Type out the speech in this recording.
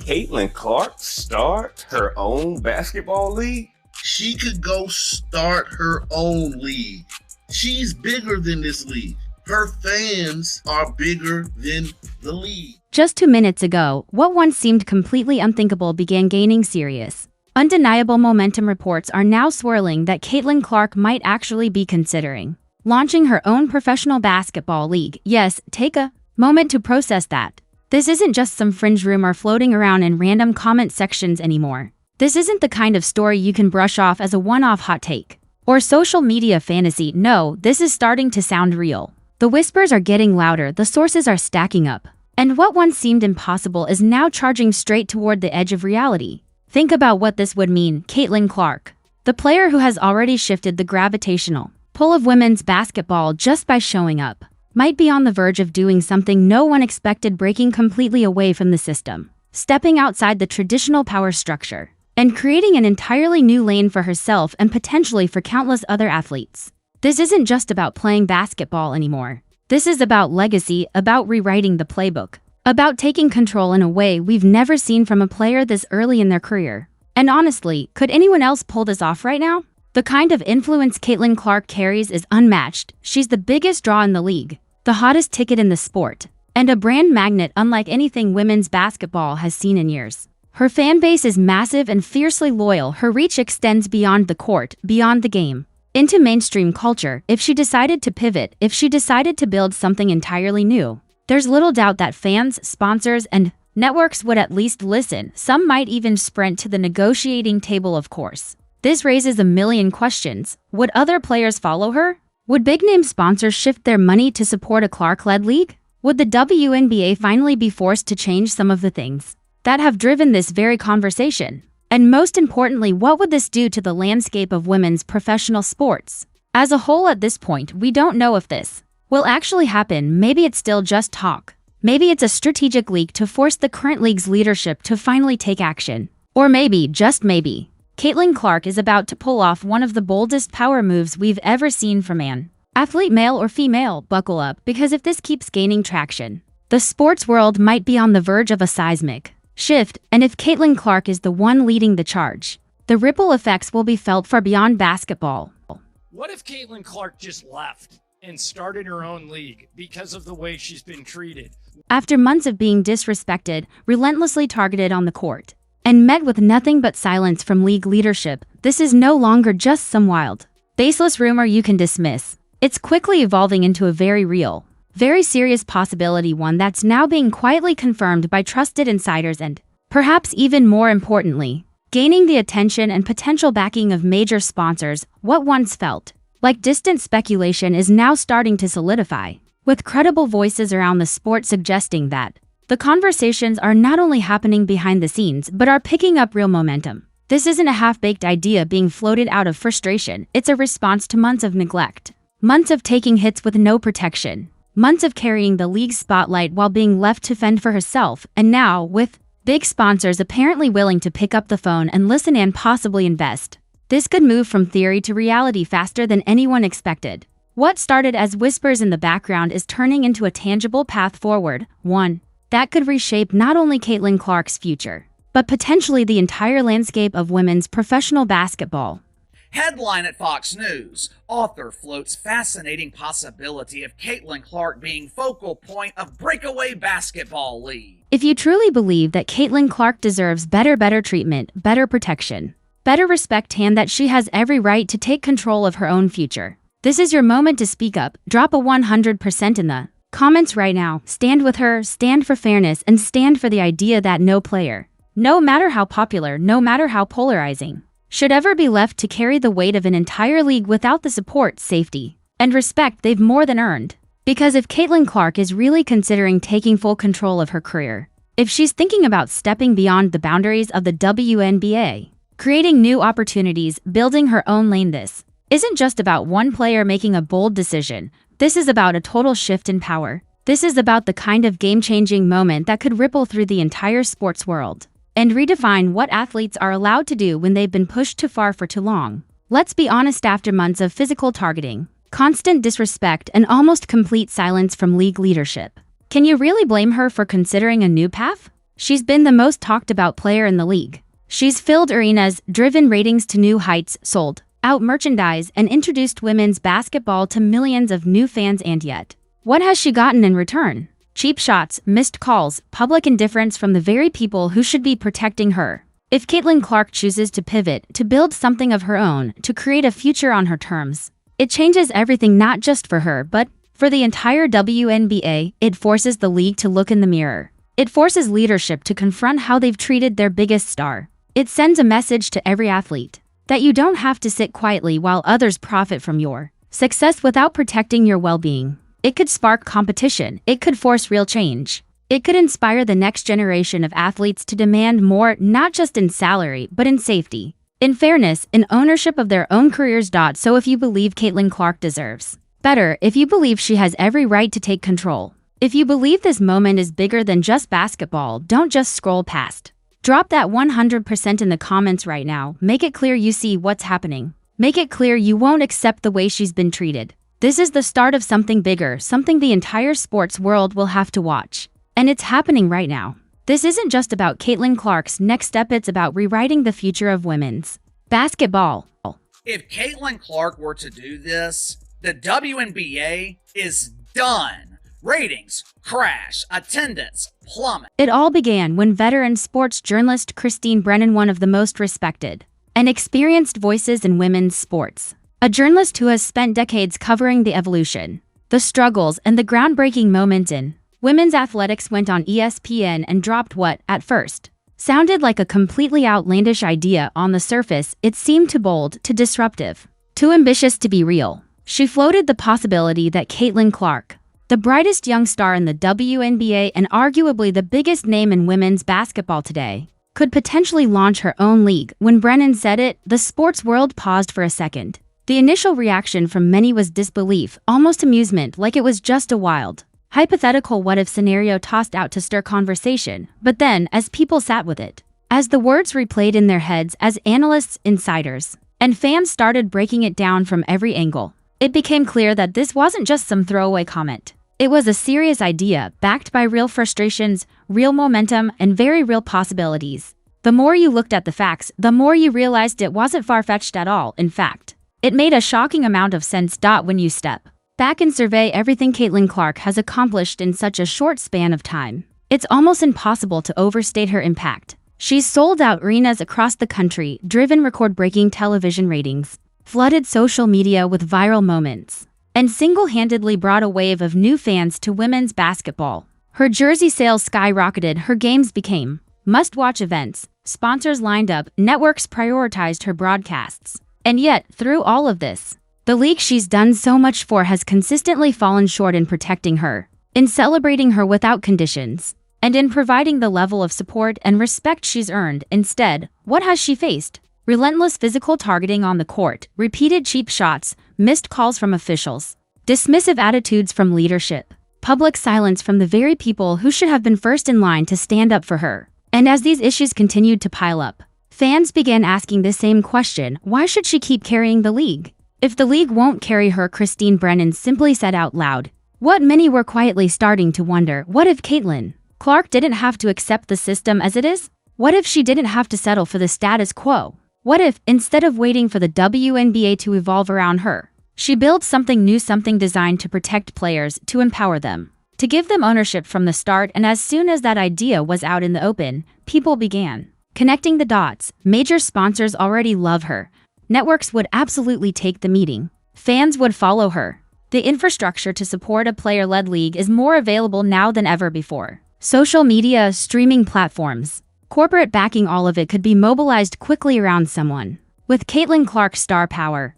Caitlin Clark start her own basketball league? She could go start her own league. She's bigger than this league. Her fans are bigger than the league. Just 2 minutes ago, what once seemed completely unthinkable began gaining serious. Undeniable momentum reports are now swirling that Caitlin Clark might actually be considering launching her own professional basketball league. Yes, take a moment to process that. This isn't just some fringe rumor floating around in random comment sections anymore. This isn't the kind of story you can brush off as a one-off hot take or social media fantasy. No, this is starting to sound real. The whispers are getting louder, the sources are stacking up, and what once seemed impossible is now charging straight toward the edge of reality. Think about what this would mean. Caitlin Clark, the player who has already shifted the gravitational pull of women's basketball just by showing up, might be on the verge of doing something no one expected, breaking completely away from the system, stepping outside the traditional power structure, and creating an entirely new lane for herself and potentially for countless other athletes. This isn't just about playing basketball anymore. This is about legacy, about rewriting the playbook, about taking control in a way we've never seen from a player this early in their career. And honestly, could anyone else pull this off right now? The kind of influence Caitlin Clark carries is unmatched. She's the biggest draw in the league, the hottest ticket in the sport, and a brand magnet unlike anything women's basketball has seen in years. Her fan base is massive and fiercely loyal. Her reach extends beyond the court, beyond the game, into mainstream culture. If she decided to pivot, if she decided to build something entirely new, there's little doubt that fans, sponsors, and networks would at least listen. Some might even sprint to the negotiating table, of course. This raises a million questions. Would other players follow her? Would big-name sponsors shift their money to support a Clark-led league? Would the WNBA finally be forced to change some of the things that have driven this very conversation? And most importantly, what would this do to the landscape of women's professional sports as a whole? At this point, we don't know if this will actually happen. Maybe it's still just talk. Maybe it's a strategic leak to force the current league's leadership to finally take action. Or maybe, just maybe, Caitlin Clark is about to pull off one of the boldest power moves we've ever seen from an athlete, male or female. Buckle up, because if this keeps gaining traction, the sports world might be on the verge of a seismic shift, and if Caitlin Clark is the one leading the charge, the ripple effects will be felt far beyond basketball. What if Caitlin Clark just left and started her own league because of the way she's been treated? After months of being disrespected, relentlessly targeted on the court, and met with nothing but silence from league leadership, this is no longer just some wild, baseless rumor you can dismiss. It's quickly evolving into a very real, very serious possibility, one that's now being quietly confirmed by trusted insiders and, perhaps even more importantly, gaining the attention and potential backing of major sponsors. What once felt like distant speculation is now starting to solidify, with credible voices around the sport suggesting that the conversations are not only happening behind the scenes but are picking up real momentum. This isn't a half-baked idea being floated out of frustration. It's a response to months of neglect, months of taking hits with no protection, months of carrying the league's spotlight while being left to fend for herself, and now, with big sponsors apparently willing to pick up the phone and listen and possibly invest, this could move from theory to reality faster than anyone expected. What started as whispers in the background is turning into a tangible path forward, one that could reshape not only Caitlin Clark's future, but potentially the entire landscape of women's professional basketball. Headline at Fox News: author floats fascinating possibility of Caitlin Clark being focal point of breakaway basketball league. If you truly believe that Caitlin Clark deserves better treatment, better protection, better respect, and that she has every right to take control of her own future, this is your moment to speak up. Drop a 100% in the comments right now. Stand with her, stand for fairness, and stand for the idea that no player, no matter how popular, no matter how polarizing, should ever be left to carry the weight of an entire league without the support, safety, and respect they've more than earned. Because if Caitlin Clark is really considering taking full control of her career, if she's thinking about stepping beyond the boundaries of the WNBA, creating new opportunities, building her own lane, this isn't just about one player making a bold decision. This is about a total shift in power. This is about the kind of game-changing moment that could ripple through the entire sports world and redefine what athletes are allowed to do when they've been pushed too far for too long. Let's be honest, after months of physical targeting, constant disrespect, and almost complete silence from league leadership, can you really blame her for considering a new path? she's been the most talked about player in the league. She's filled arenas, driven ratings to new heights, sold out merchandise, and introduced women's basketball to millions of new fans. And yet, what has she gotten in return? Cheap shots, missed calls, public indifference from the very people who should be protecting her. If Caitlin Clark chooses to pivot, to build something of her own, to create a future on her terms, it changes everything, not just for her, but for the entire WNBA. It forces the league to look in the mirror. It forces leadership to confront how they've treated their biggest star. It sends a message to every athlete that you don't have to sit quietly while others profit from your success without protecting your well-being. It could spark competition. It could force real change. It could inspire the next generation of athletes to demand more, not just in salary, but in safety, in fairness, in ownership of their own careers. So if you believe Caitlin Clark deserves better, if you believe she has every right to take control, if you believe this moment is bigger than just basketball, don't just scroll past. Drop that 100% in the comments right now. Make it clear you see what's happening. Make it clear you won't accept the way she's been treated. This is the start of something bigger, something the entire sports world will have to watch. And it's happening right now. This isn't just about Caitlin Clark's next step, it's about rewriting the future of women's basketball. If Caitlin Clark were to do this, the WNBA is done. Ratings crash, attendance plummet. It all began when veteran sports journalist Christine Brennan, one of the most respected and experienced voices in women's sports, a journalist who has spent decades covering the evolution, the struggles, and the groundbreaking moments in women's athletics, went on ESPN and dropped what, at first, sounded like a completely outlandish idea. On the surface, it seemed too bold, too disruptive, too ambitious to be real. She floated the possibility that Caitlin Clark, the brightest young star in the WNBA and arguably the biggest name in women's basketball today, could potentially launch her own league. When Brennan said it, the sports world paused for a second. The initial reaction from many was disbelief, almost amusement, like it was just a wild, hypothetical what-if scenario tossed out to stir conversation. But then, as people sat with it, as the words replayed in their heads, as analysts, insiders, and fans started breaking it down from every angle, it became clear that this wasn't just some throwaway comment. It was a serious idea, backed by real frustrations, real momentum, and very real possibilities. The more you looked at the facts, the more you realized it wasn't far-fetched at all. In fact, it made a shocking amount of sense. When you step back and survey everything Caitlin Clark has accomplished in such a short span of time, it's almost impossible to overstate her impact. She's sold out arenas across the country, driven record-breaking television ratings, flooded social media with viral moments, and single-handedly brought a wave of new fans to women's basketball. Her jersey sales skyrocketed, her games became must-watch events, sponsors lined up, networks prioritized her broadcasts. And yet, through all of this, the league she's done so much for has consistently fallen short in protecting her, in celebrating her without conditions, and in providing the level of support and respect she's earned. Instead, what has she faced? Relentless physical targeting on the court, repeated cheap shots, missed calls from officials, dismissive attitudes from leadership, public silence from the very people who should have been first in line to stand up for her. And as these issues continued to pile up, fans began asking the same question: why should she keep carrying the league? If the league won't carry her, Christine Brennan simply said out loud what many were quietly starting to wonder: what if Caitlin Clark didn't have to accept the system as it is? What if she didn't have to settle for the status quo? What if, instead of waiting for the WNBA to evolve around her, she built something new, something designed to protect players, to empower them, to give them ownership from the start? And as soon as that idea was out in the open, people began connecting the dots. Major sponsors already love her. Networks would absolutely take the meeting. Fans would follow her. The infrastructure to support a player-led league is more available now than ever before. Social media, streaming platforms, corporate backing, all of it could be mobilized quickly around someone with Caitlin Clark's star power.